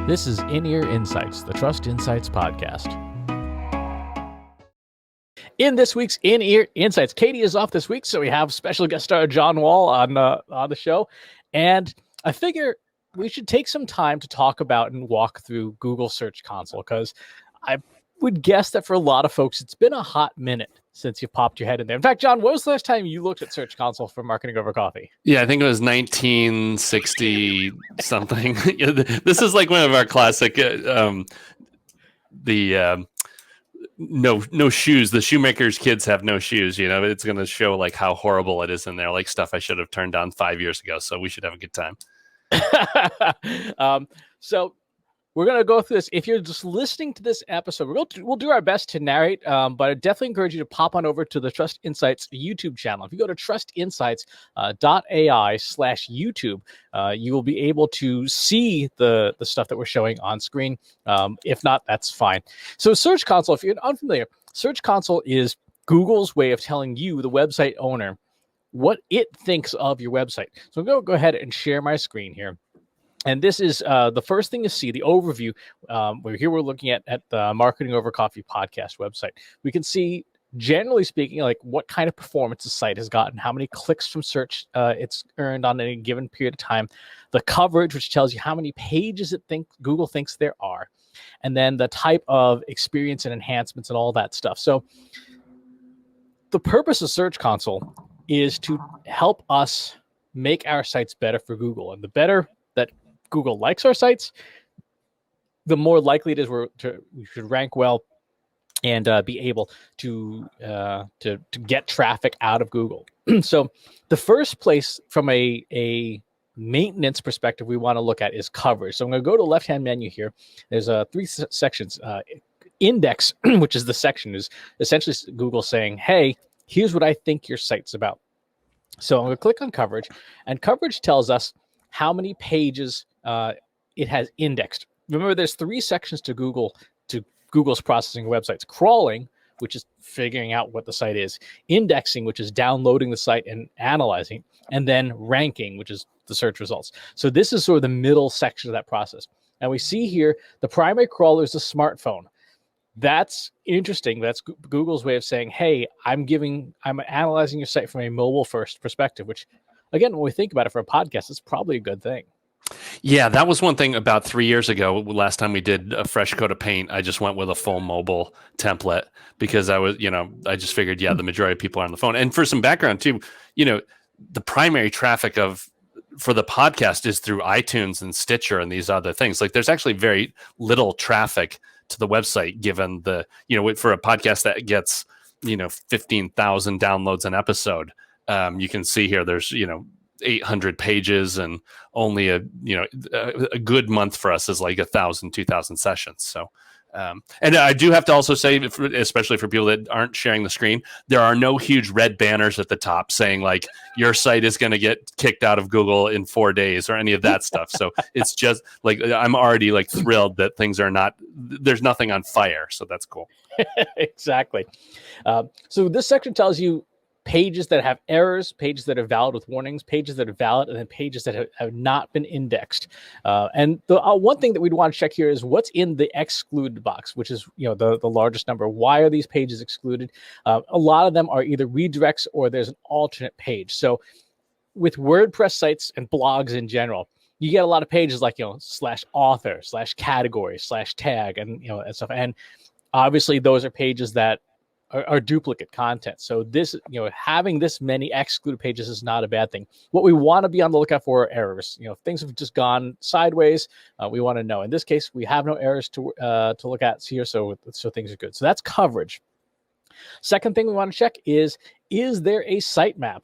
This is In-Ear Insights, the Trust Insights podcast. In this week's In-Ear Insights, Katie is off this week, so we have special guest star John Wall on the show. And I figure we should take some time to talk about and walk through Google Search Console, because I would guess that for a lot of folks, it's been a hot minute since you popped your head in there. In fact, John, when was the last time you looked at Search Console for Marketing Over Coffee? Yeah, I think it was 1960 something. This is like one of our classic, no shoes. The shoemaker's kids have no shoes. You know, it's going to show like how horrible it is in there, like stuff I should have turned on 5 years ago. So we should have a good time. So we're going to go through this. If you're just listening to this episode, we'll do our best to narrate, but I definitely encourage you to pop on over to the Trust Insights YouTube channel. If you go to trustinsights.ai/YouTube, you will be able to see the stuff that we're showing on screen. If not, that's fine. So Search Console, if you're unfamiliar, Search Console is Google's way of telling you, the website owner, what it thinks of your website. So I'm going to go ahead and share my screen here. And this is the first thing you see, the overview. We're looking at the Marketing Over Coffee podcast website. We can see, generally speaking, like what kind of performance the site has gotten, how many clicks from search it's earned on any given period of time, the coverage, which tells you how many pages Google thinks there are, and then the type of experience and enhancements and all that stuff. So the purpose of Search Console is to help us make our sites better for Google. And the better that Google likes our sites, the more likely it is we should rank well and be able to get traffic out of Google. So the first place from a maintenance perspective we want to look at is coverage. So I'm going to go to the left-hand menu here. There's three sections. Index, which is the section, is essentially Google saying, hey, here's what I think your site's about. So I'm going to click on coverage, and coverage tells us how many pages it has indexed. Remember, there's three sections to Google's processing websites: crawling, which is figuring out what the site is; indexing, which is downloading the site and analyzing; and then ranking, which is the search results. So this is sort of the middle section of that process. And we see here the primary crawler is the smartphone. That's interesting. That's Google's way of saying, hey, I'm analyzing your site from a mobile first perspective, which, again, when we think about it for a podcast, it's probably a good thing. Yeah, that was one thing about 3 years ago. Last time we did a fresh coat of paint, I just went with a full mobile template because I just figured, the majority of people are on the phone. And for some background too, the primary traffic for the podcast is through iTunes and Stitcher and these other things. Like, there's actually very little traffic to the website, given for a podcast that gets 15,000 downloads an episode. You can see here there's 800 pages, and only a good month for us is like 1,000, 2,000 sessions. So and I do have to also say, especially for people that aren't sharing the screen, there are no huge red banners at the top saying like your site is going to get kicked out of Google in 4 days or any of that stuff. So it's just like, I'm already like thrilled that there's nothing on fire. So that's cool. Exactly. So this section tells you pages that have errors, pages that are valid with warnings, pages that are valid, and then pages that have not been indexed. And the one thing that we'd want to check here is what's in the excluded box, which is the largest number. Why are these pages excluded? A lot of them are either redirects or there's an alternate page. So with WordPress sites and blogs in general, you get a lot of pages like /author, /category, /tag, and and stuff. And obviously those are pages that are duplicate content. So this, having this many excluded pages is not a bad thing. What we want to be on the lookout for are errors. Things have just gone sideways. We want to know. In this case, we have no errors to look at here, so things are good. So that's coverage. Second thing we want to check is there a sitemap?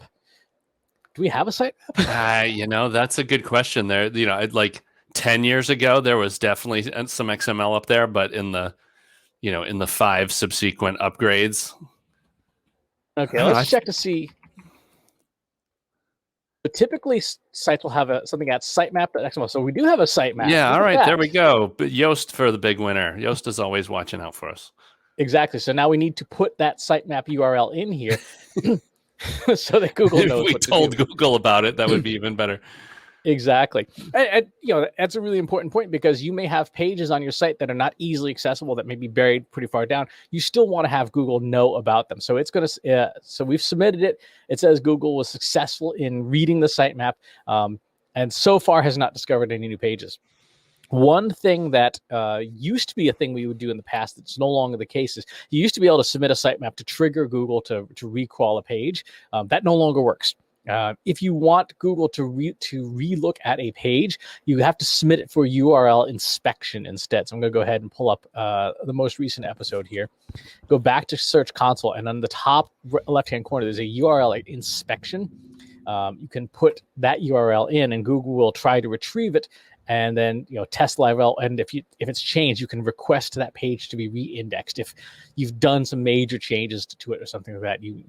Do we have a sitemap? That's a good question. There, like 10 years ago, there was definitely some XML up there, but in the 5 subsequent upgrades. Okay, let's check to see. But typically, sites will have something at sitemap.xml. So we do have a sitemap. Yeah, all right, there we go. But Yoast for the big winner. Yoast is always watching out for us. Exactly. So now we need to put that sitemap URL in here so that Google knows. If we told Google about it, that would be even better. Exactly. And, that's a really important point, because you may have pages on your site that are not easily accessible, that may be buried pretty far down. You still want to have Google know about them. So it's going to, so we've submitted it. It says Google was successful in reading the sitemap, and so far has not discovered any new pages. One thing that used to be a thing we would do in the past that's no longer the case is you used to be able to submit a sitemap to trigger Google to recrawl a page. That no longer works. If you want Google to relook at a page, you have to submit it for URL inspection instead. So I'm going to go ahead and pull up the most recent episode here. Go back to Search Console, and on the top left-hand corner, there's a URL inspection. You can put that URL in, and Google will try to retrieve it, and then test live rel. And if it's changed, you can request that page to be re-indexed. If you've done some major changes to it or something like that, you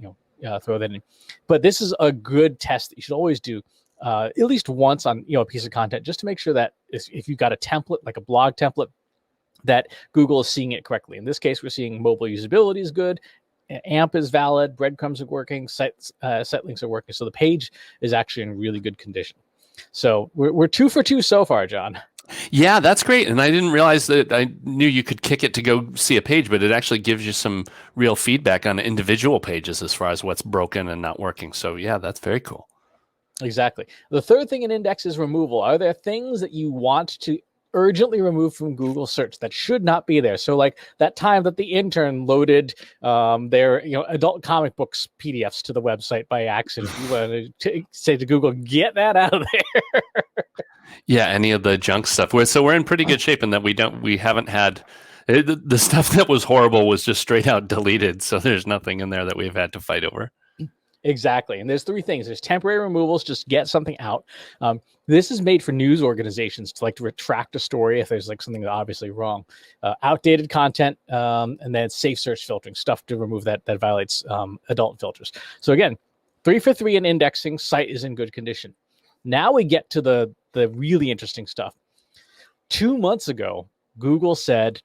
throw that in. But this is a good test that you should always do at least once on a piece of content, just to make sure that if you've got a template, like a blog template, that Google is seeing it correctly. In this case, we're seeing mobile usability is good, AMP is valid, breadcrumbs are working, site links are working. So the page is actually in really good condition. So we're 2 for 2 so far, John. Yeah, that's great. And I didn't realize that. I knew you could kick it to go see a page, but it actually gives you some real feedback on individual pages as far as what's broken and not working. So yeah, that's very cool. Exactly. The third thing in index is removal. Are there things that you want to urgently remove from Google search that should not be there? So like that time that the intern loaded their adult comic books PDFs to the website by accident, you want to say to Google, get that out of there. Yeah, any of the junk stuff. So we're in pretty good shape in that we haven't had the stuff that was horrible was just straight out deleted. So there's nothing in there that we've had to fight over. Exactly. And there's 3 things. There's temporary removals, just get something out. This is made for news organizations to retract a story if there's something obviously wrong. Outdated content, and then safe search filtering, stuff to remove that violates adult filters. So again, 3 for 3 in indexing, site is in good condition. Now we get to the really interesting stuff. 2 months ago, Google said,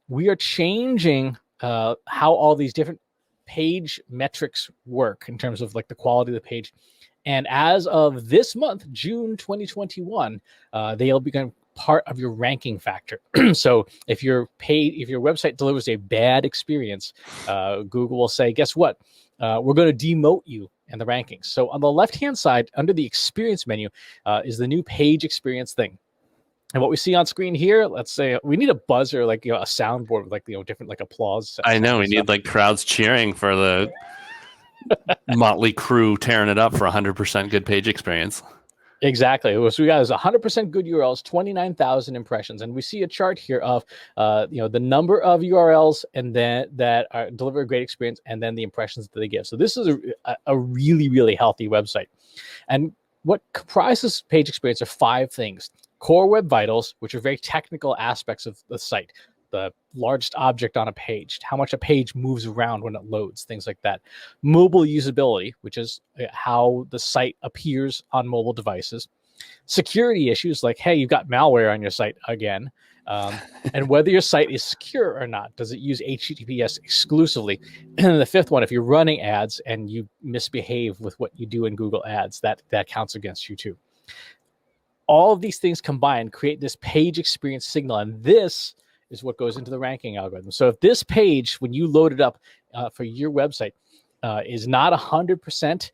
we are changing how all these different page metrics work in terms of the quality of the page. And as of this month, June 2021, they'll become part of your ranking factor. So if your website delivers a bad experience, Google will say, guess what? We're going to demote you in the rankings. So on the left-hand side, under the experience menu, is the new page experience thing. And what we see on screen here, let's say we need a buzzer, a soundboard with different applause. I know we need crowds cheering for the motley crew tearing it up for 100% good page experience. Exactly. So we got 100% good URLs, 29,000 impressions, and we see a chart here of the number of URLs and then that deliver a great experience, and then the impressions that they give. So this is a really, really healthy website. And what comprises page experience are 5 things. Core web vitals, which are very technical aspects of the site. The largest object on a page, how much a page moves around when it loads, things like that. Mobile usability, which is how the site appears on mobile devices. Security issues like, hey, you've got malware on your site again. And whether your site is secure or not. Does it use HTTPS exclusively? And the 5th one, if you're running ads and you misbehave with what you do in Google Ads, that counts against you too. All of these things combined create this page experience signal, and this is what goes into the ranking algorithm. So if this page, when you load it up for your website, is not 100%,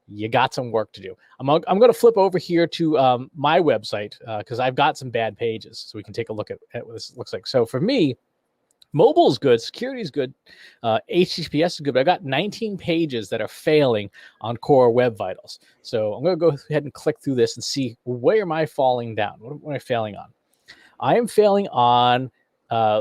you got some work to do. I'm going to flip over here to my website because I've got some bad pages, so we can take a look at what this looks like. So for me, mobile is good, security is good, HTTPS is good, but I've got 19 pages that are failing on Core Web Vitals. So I'm going to go ahead and click through this and see, where am I falling down? What am I failing on? I am failing on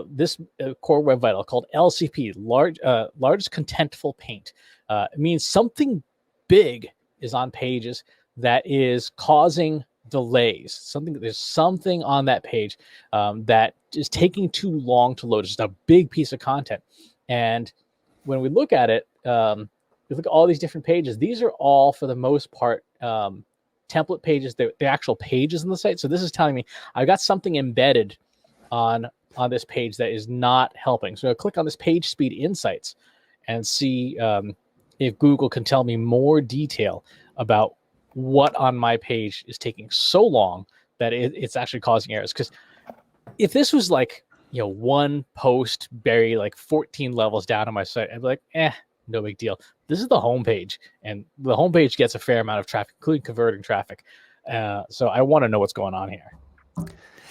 this Core Web Vital called LCP, largest contentful paint. It means something big is on pages that is causing delays. There's something on that page that is taking too long to load. It's just a big piece of content. And when we look at it, we look at all these different pages. These are all, for the most part, template pages. They're actual pages in the site. So this is telling me I've got something embedded on this page that is not helping. So I'll click on this page speed insights and see if Google can tell me more detail about what on my page is taking so long that it's actually causing errors. Because if this was like, one post buried like 14 levels down on my site, I'd be like, no big deal. This is the homepage, and the homepage gets a fair amount of traffic, including converting traffic. So I want to know what's going on here.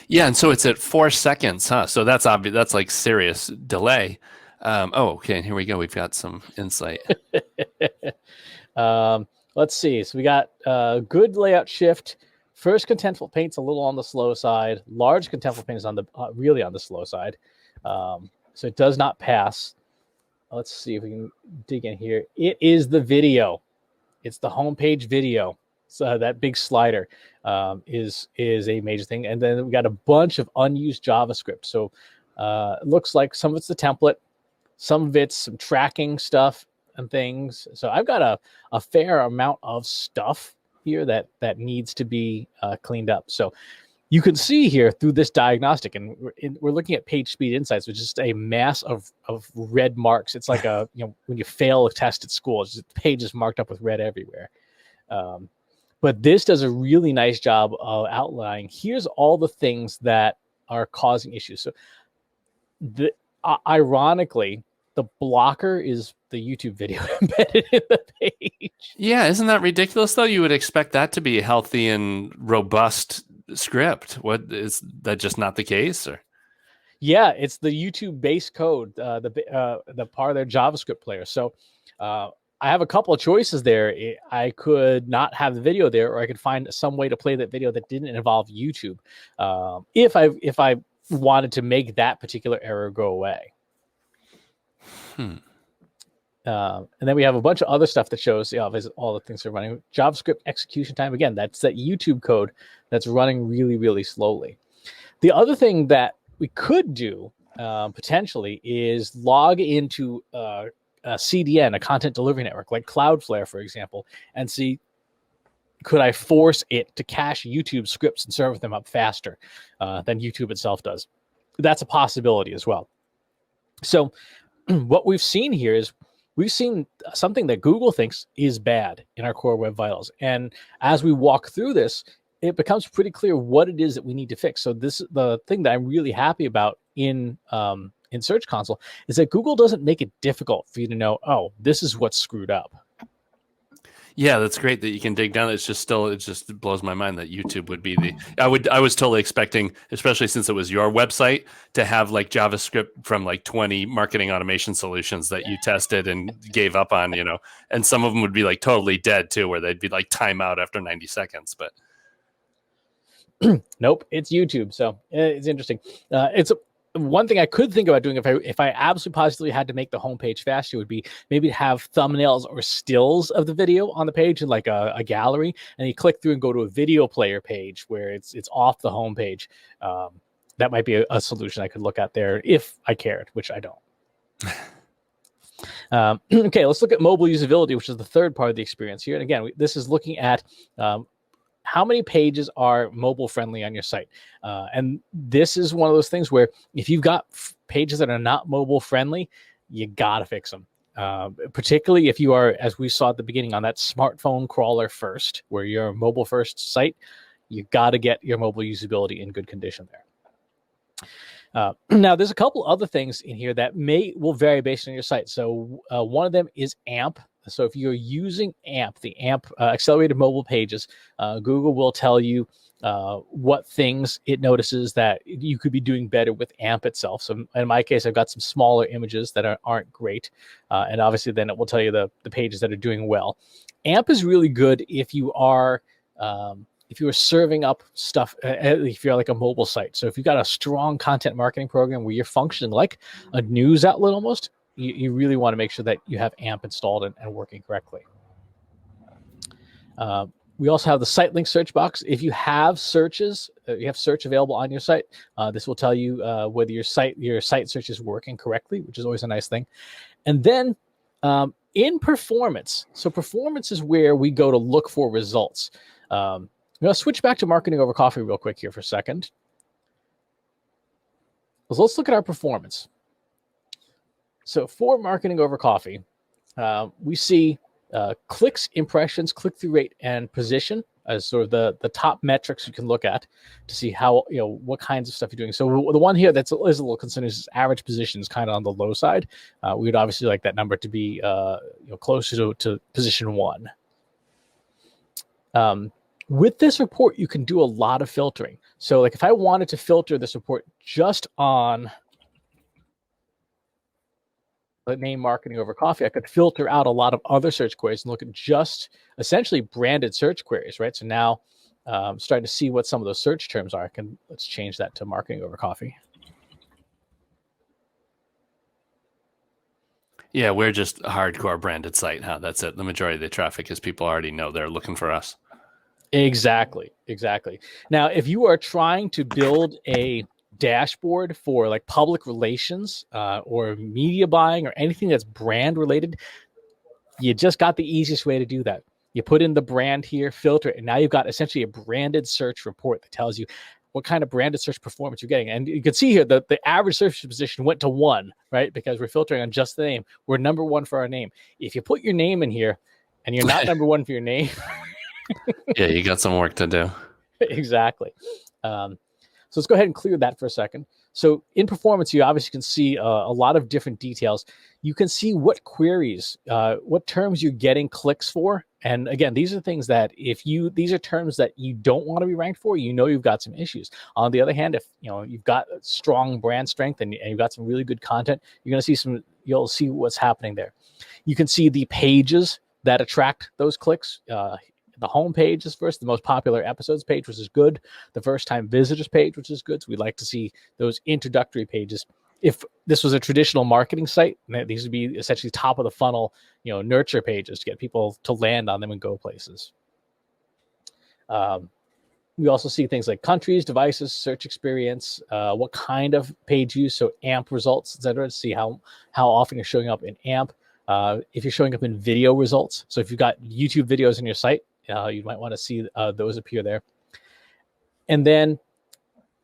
Yeah, and so it's at 4 seconds, huh? So that's obvious. That's like serious delay. Okay, and here we go. We've got some insight. Let's see. So we got good layout shift. First contentful paint's a little on the slow side. Large contentful paint is on the really on the slow side. So it does not pass. Let's see if we can dig in here. It is the video. It's the homepage video. So that big slider is a major thing. And then we got a bunch of unused JavaScript. So it looks like some of it's the template, some of it's some tracking stuff and things. So I've got a fair amount of stuff here that needs to be cleaned up. So you can see here through this diagnostic, and we're looking at page speed insights, which is just a mass of red marks. It's like when you fail a test at school, it's just, the page is marked up with red everywhere. But this does a really nice job of outlining, here's all the things that are causing issues. So ironically, the blocker is the YouTube video embedded in the page. Yeah, isn't that ridiculous, though? You would expect that to be a healthy and robust script. What, is that just not the case? Or? Yeah, it's the YouTube base code, the part of their JavaScript player. So I have a couple of choices there. I could not have the video there, or I could find some way to play that video that didn't involve YouTube. If I wanted to make that particular error go away. And then we have a bunch of other stuff that shows all the things are running. JavaScript execution time. Again, that's that YouTube code that's running really, really slowly. The other thing that we could do potentially is log into a CDN, a content delivery network, like Cloudflare, for example, and see, could I force it to cache YouTube scripts and serve them up faster than YouTube itself does? That's a possibility as well. So what we've seen here is we've seen something that Google thinks is bad in our core web vitals. And as we walk through this, it becomes pretty clear what it is that we need to fix. So this is the thing that I'm really happy about in Search Console, is that Google doesn't make it difficult for you to know, oh, this is what's screwed up. Yeah, that's great that you can dig down. It just blows my mind that YouTube would be I was totally expecting, especially since it was your website, to have like JavaScript from like 20 marketing automation solutions that you tested and gave up on, and some of them would be like totally dead too, where they'd be like timeout after 90 seconds. But nope, it's YouTube. So it's interesting. It's one thing I could think about doing if I absolutely positively had to make the homepage faster would be maybe have thumbnails or stills of the video on the page in like a gallery, and you click through and go to a video player page where it's off the homepage. That might be a solution I could look at there if I cared, which I don't. Okay, let's look at mobile usability, which is the third part of the experience here. And again, this is looking at how many pages are mobile friendly on your site. And this is one of those things where if you've got pages that are not mobile friendly, you got to fix them. Particularly if you are, as we saw at the beginning, on that smartphone crawler first, where you're a mobile first site, you got to get your mobile usability in good condition there. Now, there's a couple other things in here that will vary based on your site. So one of them is AMP. So if you're using AMP, the AMP Accelerated Mobile Pages, Google will tell you what things it notices that you could be doing better with AMP itself. So in my case, I've got some smaller images that aren't great. And obviously then it will tell you the pages that are doing well. AMP is really good if you are serving up stuff, if you're like a mobile site. So if you've got a strong content marketing program where you're functioning like a news outlet almost, you really want to make sure that you have AMP installed and working correctly. We also have the Sitelink search box. If you have searches, you have search available on your site, this will tell you whether your site search is working correctly, which is always a nice thing. And then in performance, so performance is where we go to look for results. I'm going to switch back to marketing over coffee real quick here for a second. So let's look at our performance. So for marketing over coffee, we see clicks, impressions, click-through rate, and position as sort of the top metrics you can look at to see how, what kinds of stuff you're doing. So the one here that's is a little concerning is average position is kind of on the low side. We would obviously like that number to be closer to position 1. With this report, you can do a lot of filtering. So like if I wanted to filter this report just on the name marketing over coffee, I could filter out a lot of other search queries and look at just essentially branded search queries, right? So now I'm starting to see what some of those search terms are. Let's change that to marketing over coffee. Yeah, we're just a hardcore branded site, huh? That's it. The majority of the traffic is people already know they're looking for us. Exactly. Now, if you are trying to build a dashboard for like public relations or media buying or anything that's brand related, you just got the easiest way to do that. You put in the brand here, filter it, and now you've got essentially a branded search report that tells you what kind of branded search performance you're getting. And you can see here that the average search position went to 1, right? Because we're filtering on just the name. We're number 1 for our name. If you put your name in here and you're not number 1 for your name, yeah, you got some work to do. Exactly. So let's go ahead and clear that for a second. So in performance, you obviously can see a lot of different details. You can see what queries, what terms you're getting clicks for. And again, these are things that these are terms that you don't want to be ranked for, you've got some issues. On the other hand, if you've got strong brand strength and you've got some really good content, you'll see what's happening there. You can see the pages that attract those clicks. The home page is first, the most popular episodes page, which is good. The first time visitors page, which is good. So we'd like to see those introductory pages. If this was a traditional marketing site, these would be essentially top of the funnel, nurture pages to get people to land on them and go places. We also see things like countries, devices, search experience, what kind of page use, so AMP results, etc. To see how often you're showing up in AMP. If you're showing up in video results, so if you've got YouTube videos on your site, you might want to see those appear there. And then,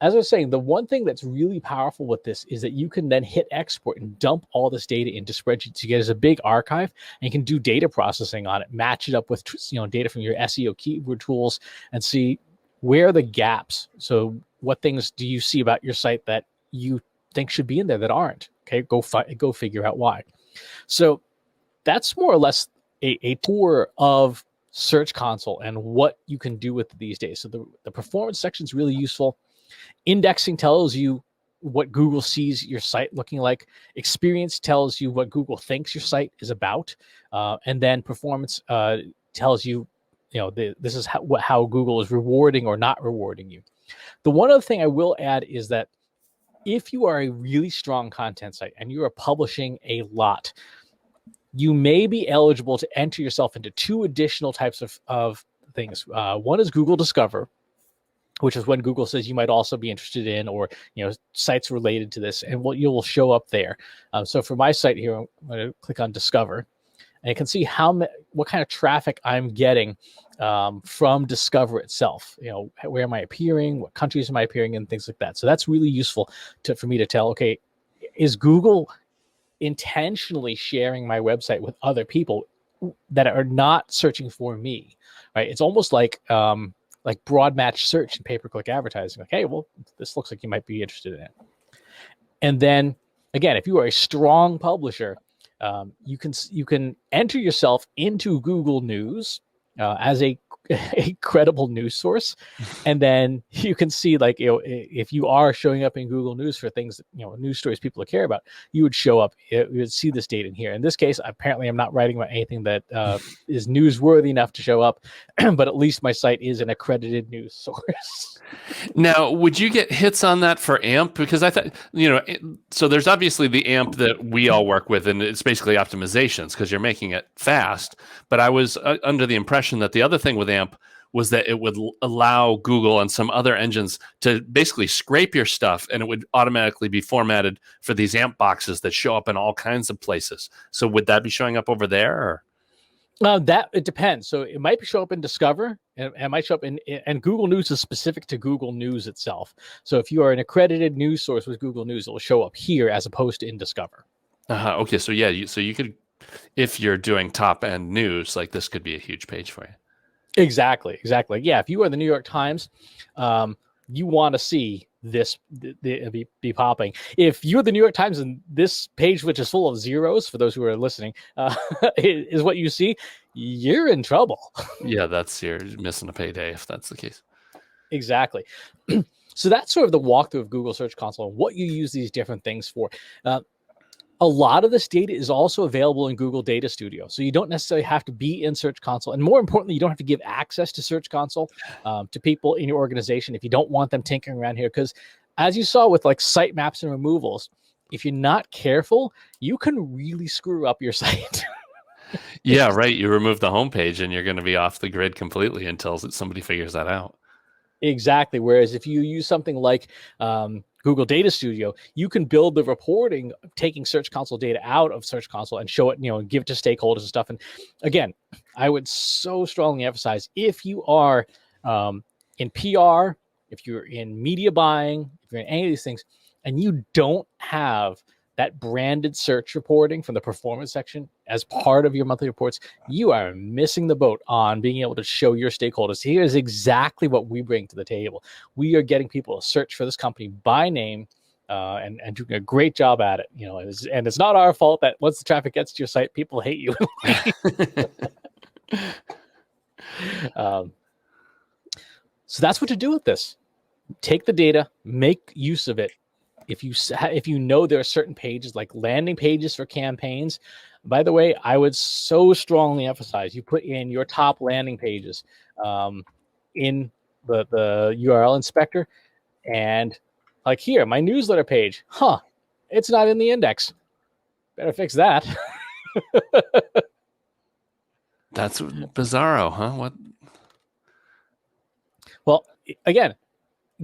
as I was saying, the one thing that's really powerful with this is that you can then hit export and dump all this data into spreadsheets. You get as a big archive, and you can do data processing on it, match it up with data from your SEO keyword tools, and see where are the gaps. So what things do you see about your site that you think should be in there that aren't? Okay, go figure out why. So that's more or less a tour of Search Console and what you can do with it these days. So the performance section is really useful. Indexing tells you what Google sees your site looking like. Experience tells you what Google thinks your site is about. And then performance tells you, this is how Google is rewarding or not rewarding you. The one other thing I will add is that if you are a really strong content site and you are publishing a lot, you may be eligible to enter yourself into 2 additional types of things. One is Google Discover, which is when Google says you might also be interested in, or sites related to this, and you'll show up there. So for my site here, I'm going to click on Discover, and you can see what kind of traffic I'm getting from Discover itself. Where am I appearing? What countries am I appearing in? Things like that. So that's really useful for me to tell. Okay, is Google intentionally sharing my website with other people that are not searching for me, right? It's almost like broad match search and pay-per-click advertising. Okay, well, this looks like you might be interested in it. And then again, if you are a strong publisher, you can enter yourself into Google News as a credible news source, and then you can see if you are showing up in Google News for things that, news stories people care about, you would show up. You would see this data in here. In this case, apparently I'm not writing about anything that is newsworthy enough to show up, but at least my site is an accredited news source. Now, would you get hits on that for AMP? Because I thought, so there's obviously the AMP that we all work with, and it's basically optimizations because you're making it fast. But I was under the impression that the other thing with AMP was that it would allow Google and some other engines to basically scrape your stuff, and it would automatically be formatted for these AMP boxes that show up in all kinds of places. So would that be showing up over there? Or? That it depends. So it might show up in Discover, and it might show up and Google News is specific to Google News itself. So if you are an accredited news source with Google News, it will show up here as opposed to in Discover. Okay, so yeah, so you could if you're doing top end news, like this could be a huge page for you. Exactly. Yeah, if you are the New York Times, you want to see this be popping. If you're the New York Times and this page, which is full of zeros, for those who are listening, is what you see, you're in trouble. Yeah, you're missing a payday if that's the case. Exactly. So that's sort of the walkthrough of Google Search Console and what you use these different things for. A lot of this data is also available in Google Data Studio. So you don't necessarily have to be in Search Console. And more importantly, you don't have to give access to Search Console to people in your organization if you don't want them tinkering around here. Because as you saw with like sitemaps and removals, if you're not careful, you can really screw up your site. Yeah, right. You remove the homepage and you're going to be off the grid completely until somebody figures that out. Exactly. Whereas if you use something like Google Data Studio, you can build the reporting, taking Search Console data out of Search Console and show it, and give it to stakeholders and stuff. And again, I would so strongly emphasize, if you are in PR, if you're in media buying, if you're in any of these things, and you don't have that branded search reporting from the performance section as part of your monthly reports, you are missing the boat on being able to show your stakeholders, here's exactly what we bring to the table. We are getting people to search for this company by name and doing a great job at it. And it's not our fault that once the traffic gets to your site, people hate you. So that's what to do with this. Take the data, make use of it. If you know there are certain pages like landing pages for campaigns, by the way, I would so strongly emphasize you put in your top landing pages in the URL inspector, and like here, my newsletter page, it's not in the index. Better fix that. That's bizarro, huh? What? Well, again,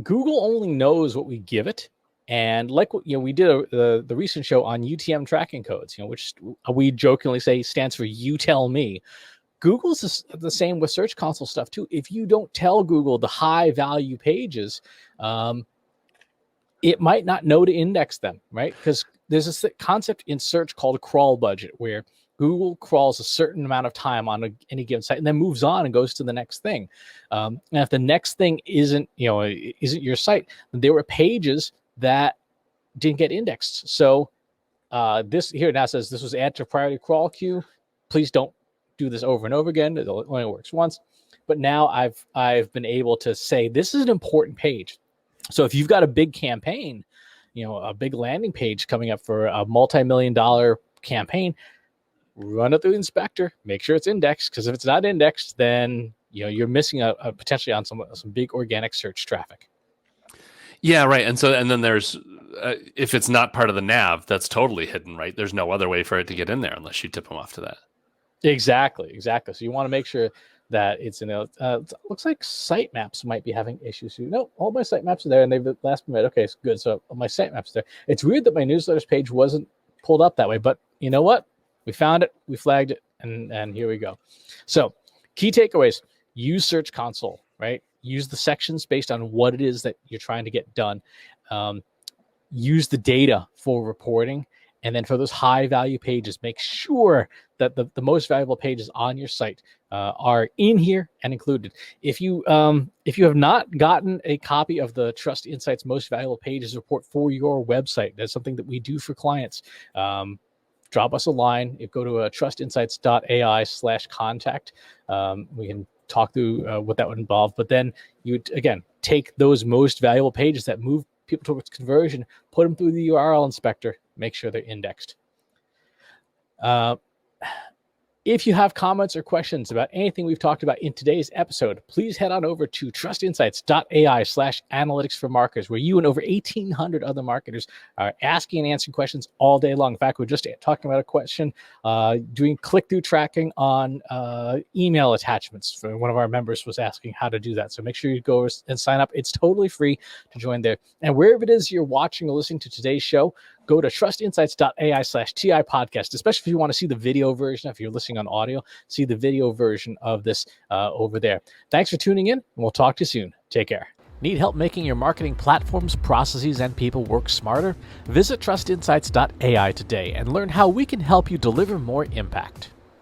Google only knows what we give it. And like we did the recent show on UTM tracking codes, which we jokingly say stands for "You Tell Me." Google's the same with Search Console stuff too. If you don't tell Google the high value pages, it might not know to index them, right? Because there's this concept in search called crawl budget, where Google crawls a certain amount of time on any given site and then moves on and goes to the next thing. And if the next thing isn't your site, there were pages that didn't get indexed. So this here now says this was added to priority crawl queue. Please don't do this over and over again. It only works once. But now I've been able to say this is an important page. So if you've got a big campaign, a big landing page coming up for a multi-million-dollar campaign, run it through the inspector, make sure it's indexed, because if it's not indexed, then you're missing a potentially on some big organic search traffic. Yeah, right. And then there's if it's not part of the nav, that's totally hidden, right? There's no other way for it to get in there unless you tip them off to that. Exactly. So you want to make sure that it's in it looks like sitemaps might be having issues. No, all my sitemaps are there, and they've last permit. Okay, it's good. So all my sitemaps are there. It's weird that my newsletters page wasn't pulled up that way, but you know what? We found it, we flagged it, and here we go. So key takeaways: use Search Console, right? Use the sections based on what it is that you're trying to get done. Use the data for reporting. And then for those high value pages, make sure that the most valuable pages on your site are in here and included. If you have not gotten a copy of the Trust Insights Most Valuable Pages report for your website, that's something that we do for clients. Drop us a line. Go to trustinsights.ai/contact. We can talk through what that would involve. But then you, again, take those most valuable pages that move people towards conversion, put them through the URL inspector, make sure they're indexed. If you have comments or questions about anything we've talked about in today's episode, please head on over to trustinsights.ai/analytics for marketers, where you and over 1,800 other marketers are asking and answering questions all day long. In fact, we're just talking about a question, doing click-through tracking on email attachments. For one of our members was asking how to do that. So make sure you go and sign up. It's totally free to join there. And wherever it is you're watching or listening to today's show, go to trustinsights.ai/TI podcast, especially if you want to see the video version. If you're listening on audio, see the video version of this over there. Thanks for tuning in, and we'll talk to you soon. Take care. Need help making your marketing platforms, processes, and people work smarter? Visit trustinsights.ai today and learn how we can help you deliver more impact.